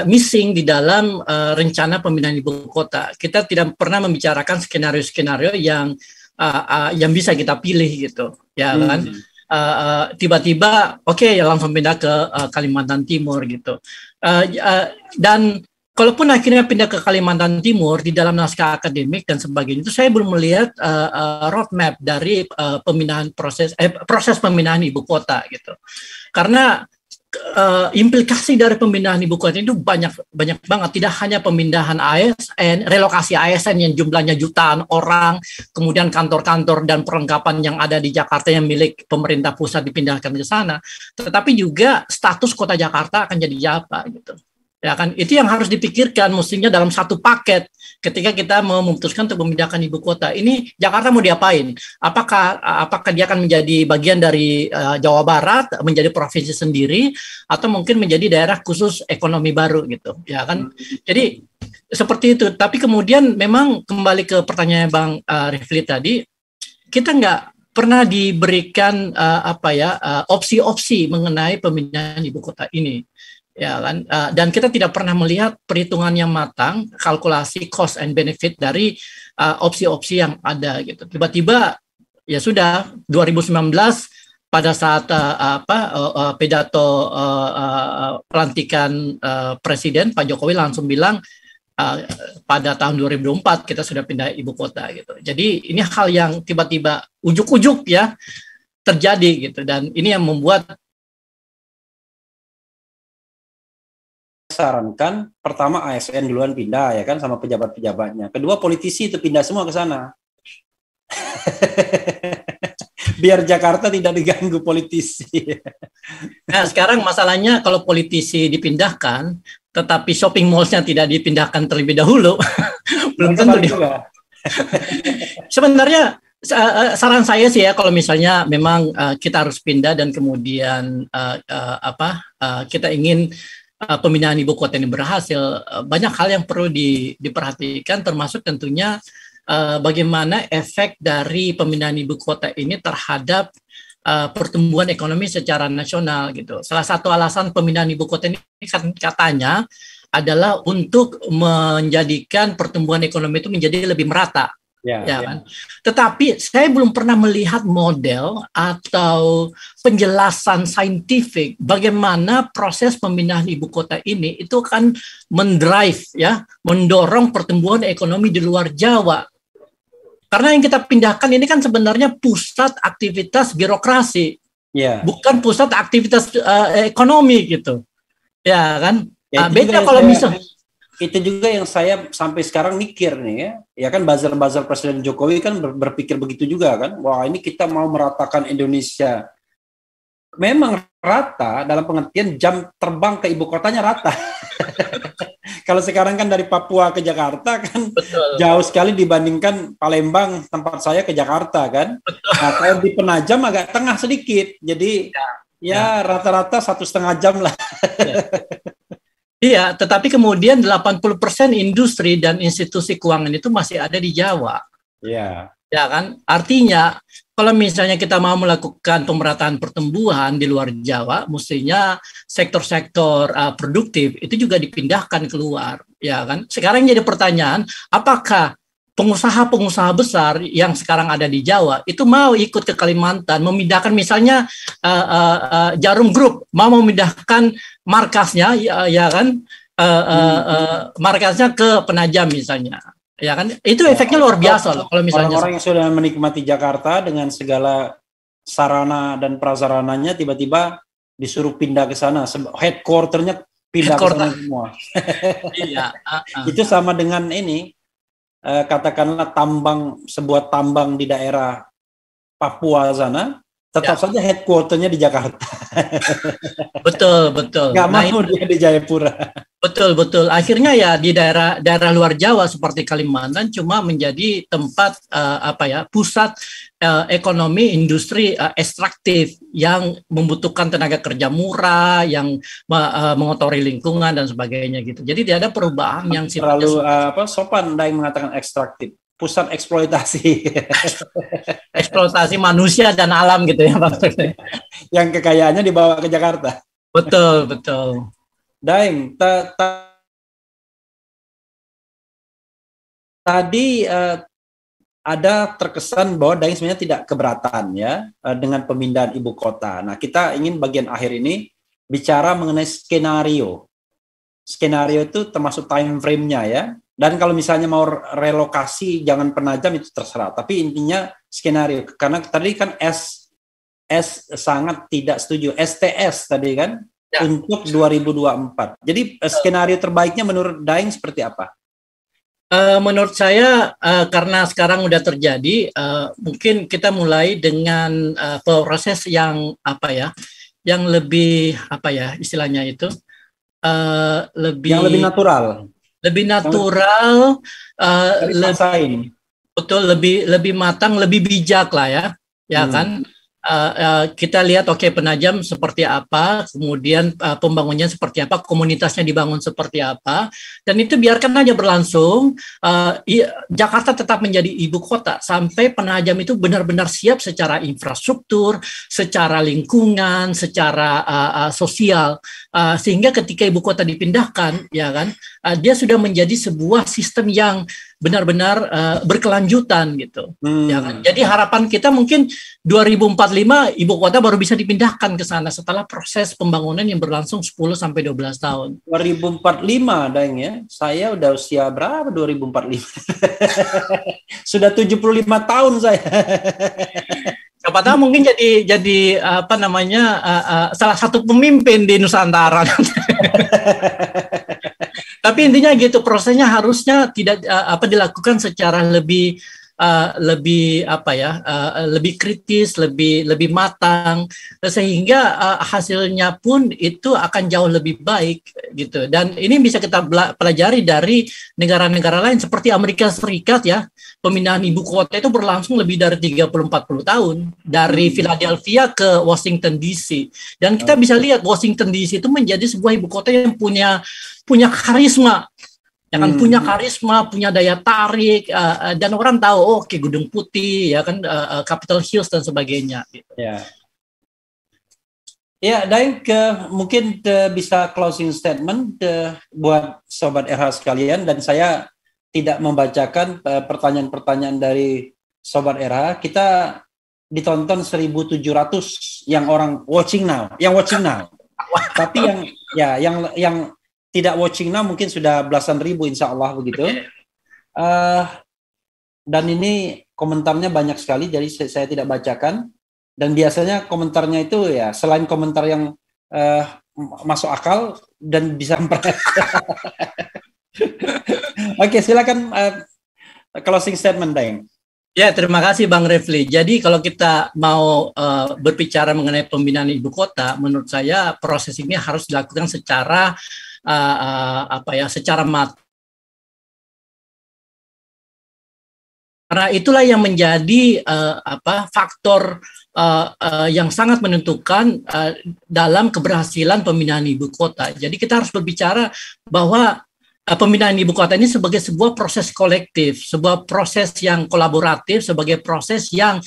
missing di dalam rencana pemindahan ibu kota. Kita tidak pernah membicarakan skenario-skenario yang bisa kita pilih gitu, ya kan? Tiba-tiba ya langsung pindah ke Kalimantan Timur gitu. Dan kalaupun akhirnya pindah ke Kalimantan Timur, di dalam naskah akademik dan sebagainya itu saya belum melihat roadmap dari pemindahan proses pemindahan ibu kota gitu. Karena implikasi dari pemindahan ibu kota itu banyak banget, tidak hanya pemindahan ASN, relokasi ASN yang jumlahnya jutaan orang, kemudian kantor-kantor dan perlengkapan yang ada di Jakarta yang milik pemerintah pusat dipindahkan ke sana, tetapi juga status kota Jakarta akan jadi apa gitu. Ya kan, itu yang harus dipikirkan mestinya dalam satu paket ketika kita memutuskan untuk memindahkan ibu kota. Ini Jakarta mau diapain? Apakah dia akan menjadi bagian dari Jawa Barat, menjadi provinsi sendiri, atau mungkin menjadi daerah khusus ekonomi baru gitu, ya kan? Jadi seperti itu. Tapi kemudian memang kembali ke pertanyaan Bang Rifli tadi, kita nggak pernah diberikan opsi-opsi mengenai pemindahan ibu kota ini. Ya kan, dan kita tidak pernah melihat perhitungan yang matang, kalkulasi cost and benefit dari opsi-opsi yang ada gitu. Tiba-tiba ya sudah 2019 pada saat pidato pelantikan presiden, Pak Jokowi langsung bilang pada tahun 2024 kita sudah pindah ibu kota gitu. Jadi ini hal yang tiba-tiba ujuk-ujuk ya terjadi gitu, dan ini yang membuat
sarankan pertama ASN duluan pindah ya kan, sama pejabat-pejabatnya. Kedua politisi itu pindah semua ke sana. Biar Jakarta tidak diganggu politisi.
Nah, sekarang masalahnya kalau politisi dipindahkan, tetapi shopping mall-nya tidak dipindahkan terlebih dahulu, belum tentu juga. Sebenarnya saran saya sih ya, kalau misalnya memang kita harus pindah dan kemudian kita ingin pemindahan ibu kota ini berhasil, banyak hal yang perlu diperhatikan, termasuk tentunya bagaimana efek dari pemindahan ibu kota ini terhadap pertumbuhan ekonomi secara nasional gitu. Salah satu alasan pemindahan ibu kota ini katanya adalah untuk menjadikan pertumbuhan ekonomi itu menjadi lebih merata. Ya kan? Tetapi saya belum pernah melihat model atau penjelasan saintifik bagaimana proses pemindahan ibu kota ini itu akan mendorong pertumbuhan ekonomi di luar Jawa. Karena yang kita pindahkan ini kan sebenarnya pusat aktivitas birokrasi, bukan pusat aktivitas ekonomi gitu. Ya kan?
Ya,
beda kalau misal
itu juga yang saya sampai sekarang mikir nih ya. Ya kan buzzer-buzzer Presiden Jokowi kan berpikir begitu juga kan. Wah, ini kita mau meratakan Indonesia. Memang rata dalam pengertian jam terbang ke ibu kotanya rata. Kalau sekarang kan dari Papua ke Jakarta kan
betul.
jauh sekali dibandingkan Palembang tempat saya ke Jakarta kan. Nah, kalau di Penajam agak tengah sedikit. Jadi ya rata-rata 1,5 jam lah.
Iya, tetapi kemudian 80% industri dan institusi keuangan itu masih ada di Jawa.
Iya.
Ya kan? Artinya kalau misalnya kita mau melakukan pemerataan pertumbuhan di luar Jawa, mestinya sektor-sektor produktif itu juga dipindahkan keluar, ya kan? Sekarang jadi pertanyaan, apakah pengusaha-pengusaha besar yang sekarang ada di Jawa itu mau ikut ke Kalimantan, memindahkan misalnya Jarum Group mau memindahkan markasnya, ya kan? Markasnya ke Penajam misalnya. Ya kan, itu efeknya luar biasa loh kalau misalnya
orang-orang yang sudah menikmati Jakarta dengan segala sarana dan prasarananya tiba-tiba disuruh pindah ke sana, headquarternya pindah ke sana semua.
Iya,
itu sama dengan ini katakanlah sebuah tambang di daerah Papua sana tetap saja headquarternya di Jakarta.
Betul.
Nggak mau dia di Jayapura.
Betul. Akhirnya ya di daerah luar Jawa seperti Kalimantan cuma menjadi tempat pusat ekonomi industri ekstraktif yang membutuhkan tenaga kerja murah, yang mengotori lingkungan dan sebagainya gitu. Jadi tidak ada perubahan yang
terlalu sopan yang mengatakan ekstraktif. Pusat eksploitasi.
Eksploitasi manusia dan alam gitu ya maksudnya.
Yang kekayaannya dibawa ke Jakarta.
Betul.
Daeng, tadi ada terkesan bahwa Daeng sebenarnya tidak keberatan ya dengan pemindahan ibu kota. Nah, kita ingin bagian akhir ini bicara mengenai skenario. Skenario itu termasuk time frame-nya ya. Dan kalau misalnya mau relokasi jangan Penajam itu terserah. Tapi intinya skenario. Karena tadi kan S sangat tidak setuju. STS tadi kan untuk 2024. Jadi skenario terbaiknya menurut Daeng seperti apa?
Menurut saya karena sekarang udah terjadi, mungkin kita mulai dengan proses yang yang lebih istilahnya itu
yang lebih natural.
Lebih matang, lebih bijak lah ya kan. Kita lihat Penajam seperti apa, kemudian pembangunannya seperti apa, komunitasnya dibangun seperti apa, dan itu biarkan aja berlangsung. Jakarta tetap menjadi ibu kota sampai Penajam itu benar-benar siap secara infrastruktur, secara lingkungan, secara sosial, sehingga ketika ibu kota dipindahkan, ya kan, dia sudah menjadi sebuah sistem yang benar-benar berkelanjutan gitu. Ya kan? Jadi harapan kita mungkin 2045 ibu kota baru bisa dipindahkan ke sana setelah proses pembangunan yang berlangsung 10 sampai 12 tahun.
2045 Daeng ya. Saya udah usia berapa 2045? Sudah 75 tahun saya.
Siapa tahu mungkin jadi salah satu pemimpin di Nusantara. Tapi intinya gitu, prosesnya harusnya tidak dilakukan secara lebih kritis, lebih matang, sehingga hasilnya pun itu akan jauh lebih baik gitu. Dan ini bisa kita pelajari dari negara-negara lain seperti Amerika Serikat ya. Pemindahan ibu kota itu berlangsung lebih dari 30-40 tahun dari Philadelphia ke Washington DC. Dan kita bisa lihat Washington DC itu menjadi sebuah ibu kota yang punya karisma. Yang punya karisma, punya daya tarik, dan orang tahu Gedung Putih ya kan, Capitol Hills dan sebagainya gitu.
Ya, Daeng mungkin bisa closing statement buat sobat RH sekalian, dan saya tidak membacakan pertanyaan-pertanyaan dari sobat RH. Kita ditonton 1.700 yang orang watching now. Tapi yang tidak watching now mungkin sudah belasan ribu, insya Allah begitu. Dan ini komentarnya banyak sekali, jadi saya tidak bacakan. Dan biasanya komentarnya itu ya selain komentar yang masuk akal dan bisa Oke, silakan closing statement, Deng.
Ya, terima kasih Bang Refli. Jadi kalau kita mau berbicara mengenai pembinaan ibu kota, menurut saya proses ini harus dilakukan secara secara matang. Karena itulah yang menjadi faktor yang sangat menentukan dalam keberhasilan pembinaan ibu kota. Jadi kita harus berbicara bahwa pembinaan ibu kota ini sebagai sebuah proses kolektif, sebuah proses yang kolaboratif, sebagai proses yang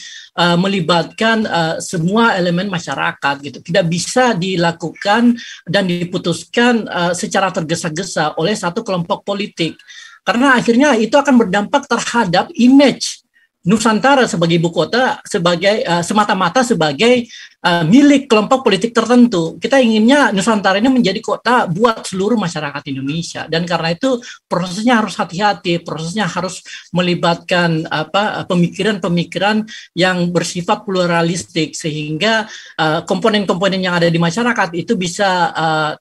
melibatkan semua elemen masyarakat gitu. Tidak bisa dilakukan dan diputuskan secara tergesa-gesa oleh satu kelompok politik. Karena akhirnya itu akan berdampak terhadap image Nusantara sebagai ibu kota sebagai semata-mata sebagai milik kelompok politik tertentu. Kita inginnya Nusantara ini menjadi kota buat seluruh masyarakat Indonesia, dan karena itu prosesnya harus hati-hati, prosesnya harus melibatkan pemikiran-pemikiran yang bersifat pluralistik sehingga komponen-komponen yang ada di masyarakat itu bisa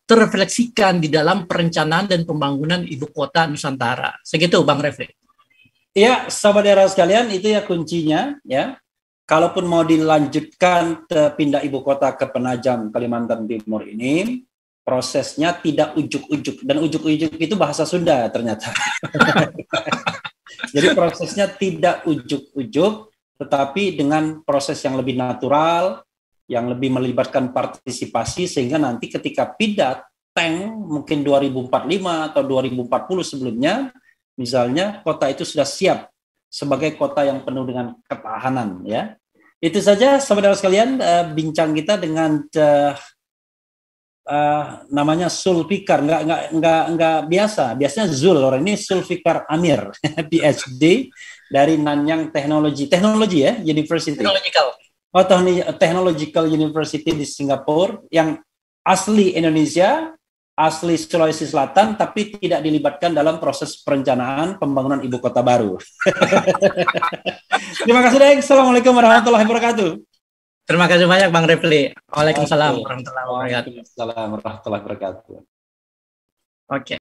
terrefleksikan di dalam perencanaan dan pembangunan ibu kota Nusantara. Segitu Bang Refli.
Ya, sahabat era sekalian, itu ya kuncinya ya. Kalaupun mau dilanjutkan pindah ibu kota ke Penajam, Kalimantan Timur ini, prosesnya tidak ujuk-ujuk, dan ujuk-ujuk itu bahasa Sunda ternyata. Jadi prosesnya tidak ujuk-ujuk, tetapi dengan proses yang lebih natural, yang lebih melibatkan partisipasi, sehingga nanti ketika pindah tank mungkin 2045 atau 2040 sebelumnya, misalnya kota itu sudah siap sebagai kota yang penuh dengan ketahanan ya. Itu saja saudara sekalian bincang kita dengan namanya Zulfikar, nggak biasa. Biasanya Zul, orang ini Zulfikar Amir, PhD dari Nanyang Technology ya, University. Technological University di Singapura, yang asli Indonesia, asli Sulawesi Selatan, tapi tidak dilibatkan dalam proses perencanaan pembangunan ibu kota baru. Terima kasih, Deng. Assalamualaikum warahmatullahi wabarakatuh.
Terima kasih banyak Bang Refli. Waalaikumsalam warahmatullahi wabarakatuh.
Waalaikumsalam warahmatullahi wabarakatuh.
Oke.